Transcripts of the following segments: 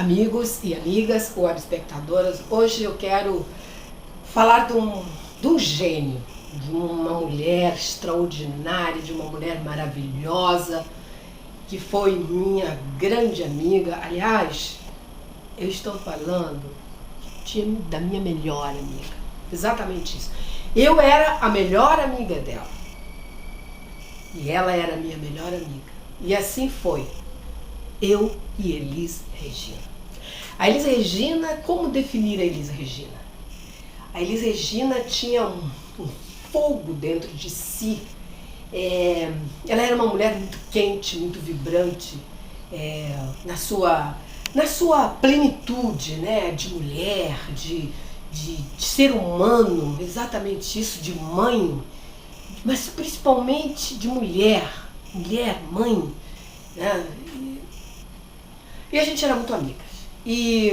Amigos e amigas, web espectadoras, hoje eu quero falar de um gênio, de uma mulher extraordinária, de uma mulher maravilhosa, que foi minha grande amiga. Aliás, eu estou falando da minha melhor amiga, exatamente isso. Eu era a melhor amiga dela e ela era a minha melhor amiga, e assim foi, eu e Elis Regina. A Elis Regina, como definir a Elis Regina? A Elis Regina tinha um fogo dentro de si. Ela era uma mulher muito quente, muito vibrante, na sua plenitude, né? De mulher, de ser humano, exatamente isso, de mãe, mas principalmente de mulher, mãe, né? E a gente era muito amigas. E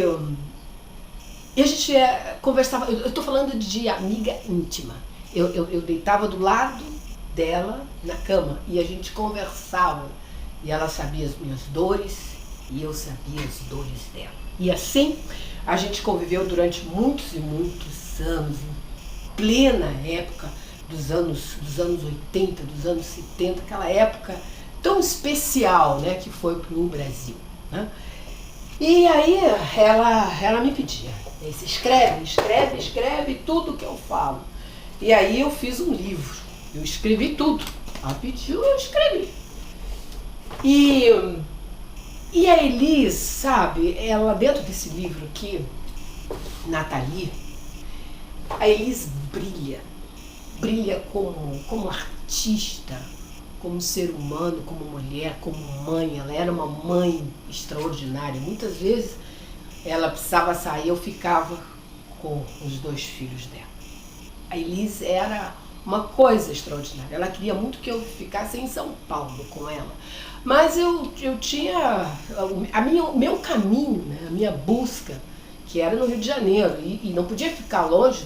a gente conversava, eu estou falando de amiga íntima. Eu deitava do lado dela na cama e a gente conversava. E ela sabia as minhas dores e eu sabia as dores dela. E assim a gente conviveu durante muitos e muitos anos, em plena época dos anos 80, dos anos 70, aquela época tão especial, né, que foi para o Brasil, né? E aí ela me pedia, escreve tudo que eu falo. E aí eu fiz um livro, eu escrevi tudo. Ela pediu, eu escrevi. E a Elis, sabe, ela dentro desse livro aqui, Nathalie, a Elis brilha como artista, como ser humano, como mulher, como mãe. Ela era uma mãe extraordinária. Muitas vezes ela precisava sair, eu ficava com os 2 filhos dela. A Elis era uma coisa extraordinária. Ela queria muito que eu ficasse em São Paulo com ela. Mas eu tinha o meu caminho, né, a minha busca, que era no Rio de Janeiro. E não podia ficar longe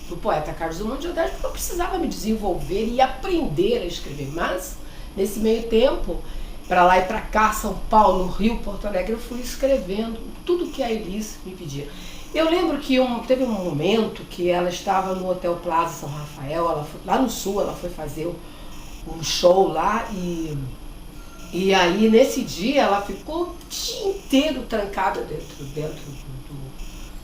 do poeta Carlos Drummond de Andrade, porque eu precisava me desenvolver e aprender a escrever. Mas, nesse meio tempo, para lá e para cá, São Paulo, Rio, Porto Alegre, eu fui escrevendo tudo que a Elis me pedia. Eu lembro que teve um momento que ela estava no Hotel Plaza São Rafael, lá no Sul, ela foi fazer um show lá e aí, nesse dia, ela ficou o dia inteiro trancada dentro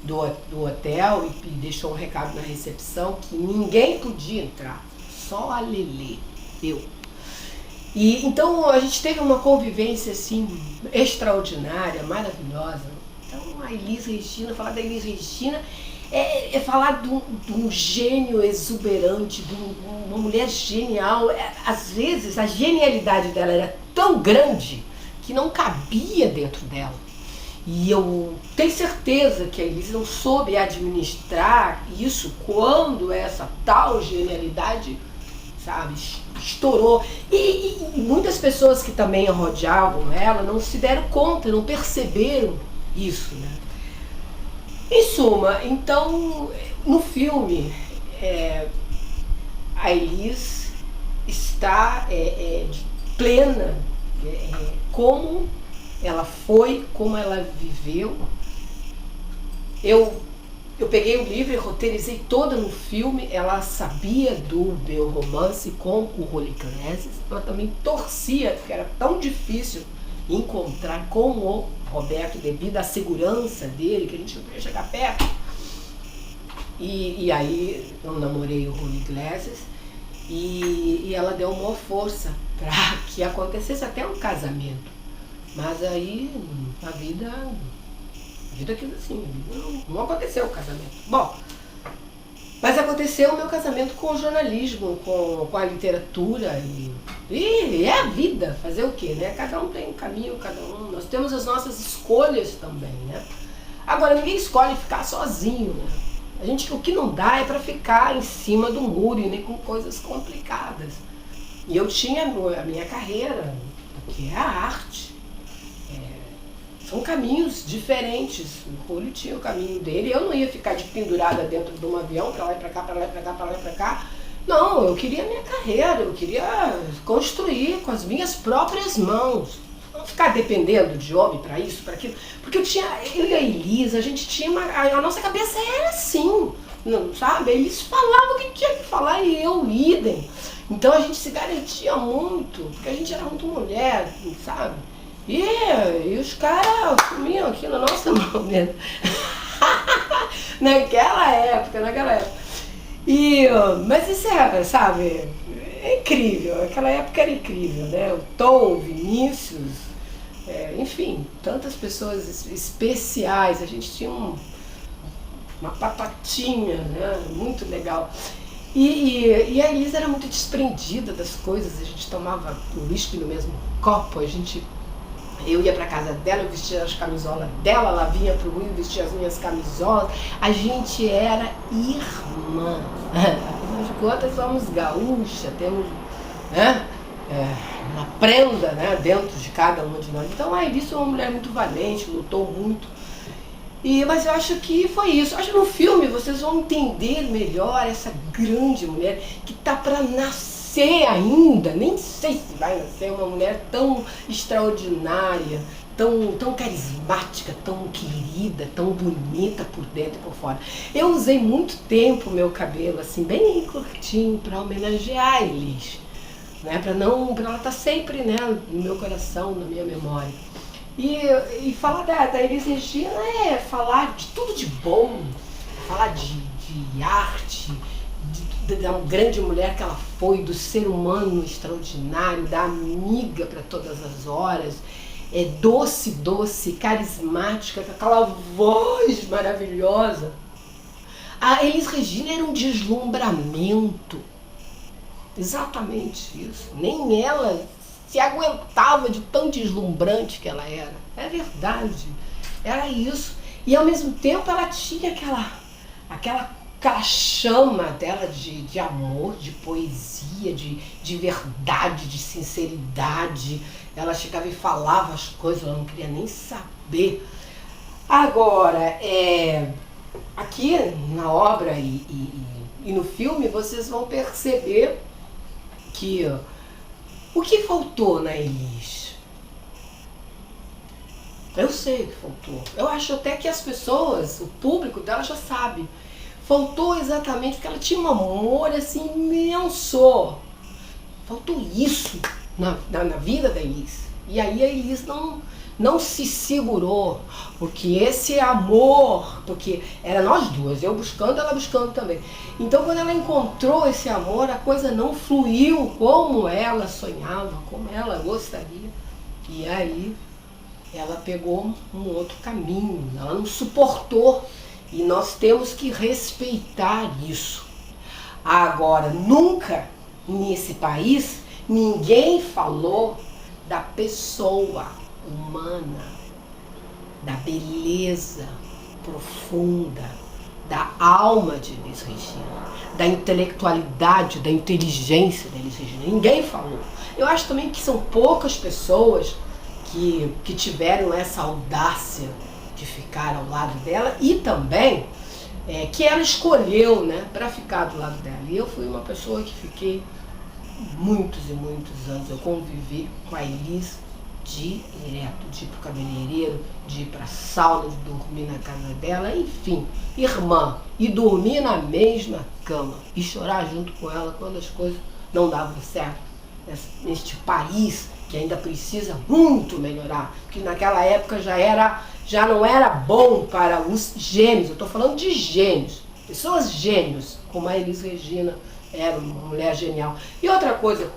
do hotel e deixou um recado na recepção que ninguém podia entrar, só a Lelê, eu. E então a gente teve uma convivência assim extraordinária, maravilhosa. Então a Elis Regina, falar da Elis Regina é falar de um gênio exuberante, de uma mulher genial. Às vezes a genialidade dela era tão grande que não cabia dentro dela. E eu tenho certeza que a Elis não soube administrar isso quando essa tal genialidade, sabe, estourou. E muitas pessoas que também rodeavam ela não se deram conta, não perceberam isso, né? Em suma, então, no filme, a Elis está de plena, como ela foi, como ela viveu. Eu peguei o livro e roteirizei toda no filme. Ela sabia do meu romance com o Julio Iglesias. Ela também torcia, porque era tão difícil encontrar com o Roberto devido à segurança dele, que a gente não podia chegar perto. E aí eu namorei o Julio Iglesias e ela deu uma força para que acontecesse até um casamento. Mas aí a vida que assim, não aconteceu o casamento. Bom, mas aconteceu o meu casamento com o jornalismo, com a literatura e é a vida, fazer o quê, né? Cada um tem um caminho, nós temos as nossas escolhas também, né? Agora, ninguém escolhe ficar sozinho, né? O que não dá é para ficar em cima do muro e nem com coisas complicadas. E eu tinha a minha carreira, que é a arte. São caminhos diferentes. O Julio tinha o caminho dele. Eu não ia ficar de pendurada dentro de um avião, para lá e para cá, para lá e para cá, para lá e para cá. Não, eu queria a minha carreira, eu queria construir com as minhas próprias mãos. Não ficar dependendo de homem para isso, para aquilo. Porque eu e a Elisa, a gente tinha a nossa cabeça era assim, não, sabe? Eles falavam o que tinha que falar e eu, idem. Então a gente se garantia muito, porque a gente era muito mulher, sabe? E os caras comiam aqui na nossa mão mesmo. naquela época. Mas isso é, sabe, é incrível. Aquela época era incrível, né? O Tom, o Vinícius, enfim, tantas pessoas especiais. A gente tinha uma papatinha, né? Muito legal. E a Elisa era muito desprendida das coisas. A gente tomava o uísque no mesmo copo. Eu ia pra casa dela, eu vestia as camisolas dela, ela vinha pro Rio, vestia as minhas camisolas. A gente era irmã. Afinal de contas, somos gaúcha, temos, né, uma prenda, né, dentro de cada uma de nós. Então a Elisa é uma mulher muito valente, lutou muito. Mas eu acho que foi isso. Acho que no filme vocês vão entender melhor essa grande mulher que tá para nascer ainda, nem sei se vai nascer, uma mulher tão extraordinária, tão carismática, tão querida, tão bonita por dentro e por fora. Eu usei muito tempo o meu cabelo assim, bem curtinho, para homenagear a Elis, né? Para ela estar sempre, né, no meu coração, na minha memória. E falar da Elis Regina é falar de tudo de bom, falar de arte, da grande mulher que ela foi, do ser humano extraordinário, da amiga para todas as horas, doce, carismática, com aquela voz maravilhosa. A Elis Regina era um deslumbramento, exatamente isso. Nem ela se aguentava de tão deslumbrante que ela era. É verdade, era isso. E ao mesmo tempo ela tinha aquela chama dela de amor, de poesia, de verdade, de sinceridade. Ela chegava e falava as coisas, ela não queria nem saber. Agora, aqui na obra e no filme, vocês vão perceber que o que faltou na Elis? Eu sei o que faltou. Eu acho até que as pessoas, o público dela já sabe. Faltou exatamente porque ela tinha um amor assim imenso. Faltou isso na vida da Elis. E aí a Elis não se segurou, porque esse amor, porque era nós duas, eu buscando, ela buscando também. Então quando ela encontrou esse amor, a coisa não fluiu como ela sonhava, como ela gostaria. E aí ela pegou um outro caminho, ela não suportou. E nós temos que respeitar isso. Agora, nunca nesse país, ninguém falou da pessoa humana, da beleza profunda, da alma de Elis Regina, da intelectualidade, da inteligência da Elis Regina. Ninguém falou. Eu acho também que são poucas pessoas que tiveram essa audácia de ficar ao lado dela e também que ela escolheu, né, para ficar do lado dela. E eu fui uma pessoa que fiquei muitos e muitos anos. Eu convivi com a Elis direto, de ir pro cabeleireiro, de ir pra sauna, de dormir na casa dela, enfim, irmã, e dormir na mesma cama e chorar junto com ela quando as coisas não davam certo neste país que ainda precisa muito melhorar, porque naquela época já não era bom para os gênios. Eu estou falando de gênios, pessoas gênios, como a Elis Regina era uma mulher genial. E outra coisa,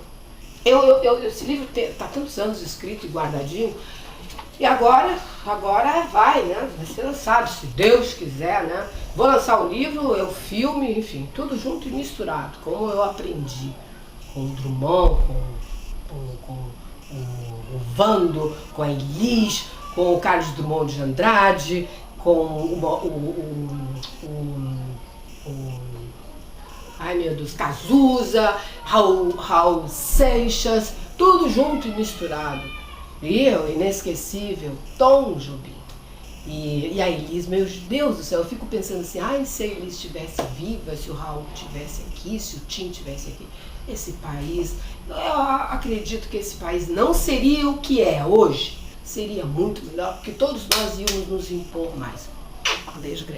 esse livro está tantos anos escrito e guardadinho, e agora vai, né? Vai ser lançado, se Deus quiser, né? Vou lançar o livro, o filme, enfim, tudo junto e misturado, como eu aprendi com o Drummond, com o Vando, com a Elis, com o Carlos Drummond de Andrade, com ai meu Deus, Cazuza, Raul Seixas, tudo junto e misturado. E o inesquecível Tom Jobim. E a Elis, meu Deus do céu, eu fico pensando assim, ai, se a Elis estivesse viva, se o Raul estivesse aqui, se o Tim estivesse aqui, esse país, eu acredito que esse país não seria o que é hoje, seria muito melhor, porque todos nós íamos nos impor mais. Um beijo grande.